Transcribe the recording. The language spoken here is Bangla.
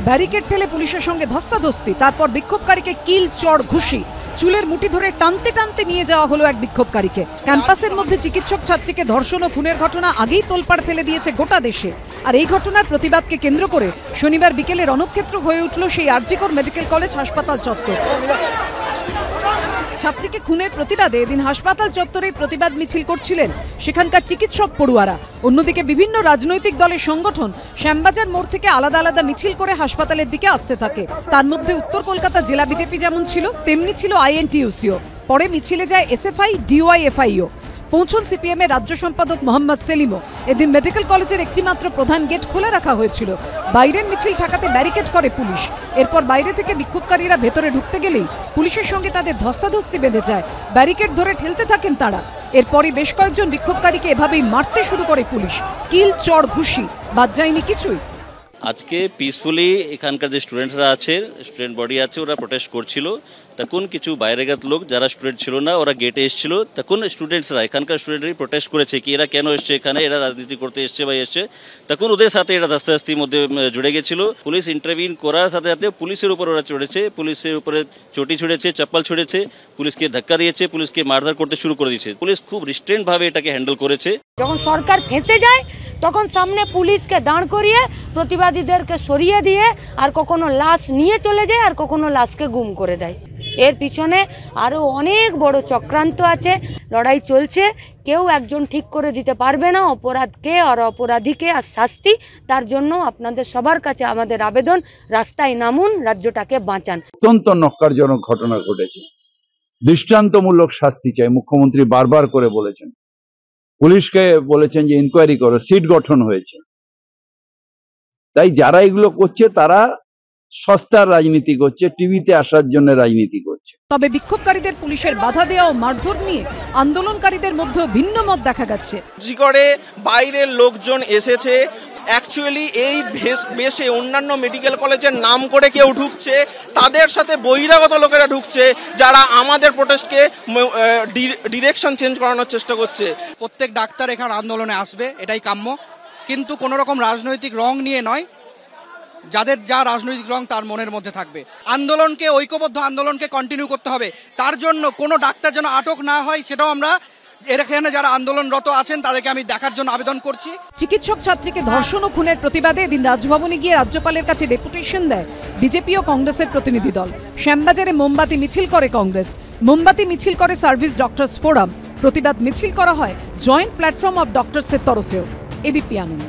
ব্যারিকেড ঠেলে পুলিশের সঙ্গে ধস্তাধস্তি, তারপর বিক্ষোভকারীকে কিল চড় ঘুষি, চুলের মুঠি ধরে টানতে টানতে নিয়ে যাওয়া হলো এক বিক্ষোভকারীকে। ক্যাম্পাসের মধ্যে চিকিৎসক ছাত্রীকে ধর্ষণ ও খুনের ঘটনা আগেই তোলপাড় ফেলে দিয়েছে গোটা দেশে। আর এই ঘটনার প্রতিবাদকে কেন্দ্র করে শনিবার বিকেলে রণক্ষেত্র হয়ে উঠল সেই আরজিকর মেডিকেল কলেজ হাসপাতাল চত্বর। ছাত্রীকে খুনের প্রতিবাদে এদিন হাসপাতাল চত্বরে প্রতিবাদ মিছিল করছিলেন সেখানকার চিকিৎসক পড়ুয়ারা। অন্যদিকে বিভিন্ন রাজনৈতিক দলের সংগঠন শ্যামবাজার মোড় থেকে আলাদা আলাদা মিছিল করে হাসপাতালের দিকে আসতে থাকে। তার মধ্যে উত্তর কলকাতা জেলা বিজেপি যেমন ছিল, তেমনি ছিল আইএনটিইউসিও। পরে মিছিলে যায় এসএফআই, ডিওয়াইএফআইও। পৌঁছন সিপিএম এর রাজ্য সম্পাদক মোহাম্মদ সেলিমও। এদিন মেডিকেল কলেজের একটি মাত্র প্রধান গেট খোলা রাখা হয়েছিল। বাইরের মিছিল ঠেকাতে ব্যারিকেড করে পুলিশ। এরপর বাইরে থেকে বিক্ষোভকারীরা ভেতরে ঢুকতে গেলেই পুলিশের সঙ্গে তাদের ধস্তাধস্তি বেঁধে যায়। ব্যারিকেড ধরে ঠেলতে থাকেন তারা। এরপরই বেশ কয়েকজন বিক্ষোভকারীকে এভাবেই মারতে শুরু করে পুলিশ। কিল চড় ঘুষি, বাদ যায়নি কিছুই। আজকে পিসফুলি এখানকার যে স্টুডেন্টরা আছে, স্টুডেন্ট বডি আছে, ওরা প্রোটেস্ট করছিল। তখন কিছু বাইরেগাত লোক যারা স্টুডেন্ট ছিল না, ওরা গেটে এসেছিল। তখন স্টুডেন্টসরা, এখানকার স্টুডেন্টরাই প্রোটেস্ট করেছে কি এরা কেন এসছে এখানে, এরা রাজনীতি করতে এসছে বা এসছে। তখন ওদের সাথে এরা ধস্তাধস্তির মধ্যে জুড়ে গেছিল। পুলিশ ইন্টারভিউ করার সাথে সাথে পুলিশের উপর ওরা চড়েছে, পুলিশের উপরে চটি ছুঁড়েছে, চপ্পল ছুঁড়েছে, পুলিশকে ধাক্কা দিয়েছে, পুলিশকে মারধর করতে শুরু করে দিয়েছে। পুলিশ খুব রিস্ট্রেন্ট ভাবে এটাকে হ্যান্ডেল করেছে। যখন সরকার ফেঁসে যায় তখন সামনে পুলিশকে দাঁড় করিয়ে প্রতিবাদীদেরকে সরিয়ে দিয়ে আর কখনো লাশ নিয়ে চলে যায় আর কখনো লাশকে গুম করে দেয়। এর পিছনে আরও অনেক বড় চক্রান্ত আছে, লড়াই চলছে। কেউ একজন ঠিক করে দিতে পারবে না অপরাধকে আর অপরাধীকে আর শাস্তি। তার জন্য আপনাদের সবার কাছে আমাদের আবেদন, রাস্তায় নামুন, রাজ্যটাকে বাঁচান। অত্যন্ত নক্কারজনক ঘটনা ঘটেছে, দৃষ্টান্তমূলক শাস্তি চাই। মুখ্যমন্ত্রী বারবার করে বলেছেন, পুলিশকে বলেছেন যে ইনকোয়ারি করো, সিট গঠন হয়েছে। তাই যারা এগুলো করছে তারা সস্তার রাজনীতি করছে, টিভিতে আসার জন্য রাজনীতি করছে। তবে বিক্ষোভকারীদের পুলিশের বাধা দেওয়া ও মারধর নিয়ে আন্দোলনকারীদের মধ্যে ভিন্ন মত দেখা গেছে। জিগড়ে বাইরের লোকজন এসেছে, অ্যাকচুয়ালি এই বেশে অন্যান্য মেডিকেল কলেজের নাম করে কেউ ঢুকছে, তাদের সাথে বহিরাগত লোকেরা ঢুকছে যারা আমাদের প্রোটেস্টকে ডিরেকশন চেঞ্জ করানোর চেষ্টা করছে। প্রত্যেক ডাক্তার এখানে আন্দোলনে আসবে, এটাই কাম্য, কিন্তু কোনো রকম রাজনৈতিক রং নিয়ে নয়। যাদের যা রাজনৈতিক রং তার মনের মধ্যে থাকবে। আন্দোলনকে, ঐক্যবদ্ধ আন্দোলনকে কন্টিনিউ করতে হবে। তার জন্য কোনো ডাক্তার যেন আটক না হয়, সেটাও আমরা এখানে যারা আন্দোলনরত আছেন তাদেরকে আমি দেখার জন্য আবেদন করছি। চিকিৎসক ছাত্রীকে ধর্ষণ ও খুনের প্রতিবাদে এদিন রাজভবনে গিয়ে রাজ্যপালের কাছে ডেপুটেশন দেয় বিজেপি ও কংগ্রেসের প্রতিনিধি দল। শ্যামবাজারে মোমবাতি মিছিল করে কংগ্রেস, মোমবাতি মিছিল করে সার্ভিস ডক্টরস ফোরাম। প্রতিবাদ মিছিল করা হয় জয়েন্ট প্ল্যাটফর্ম অফ ডক্টরসের তরফেও। এবিপি আনন্দ।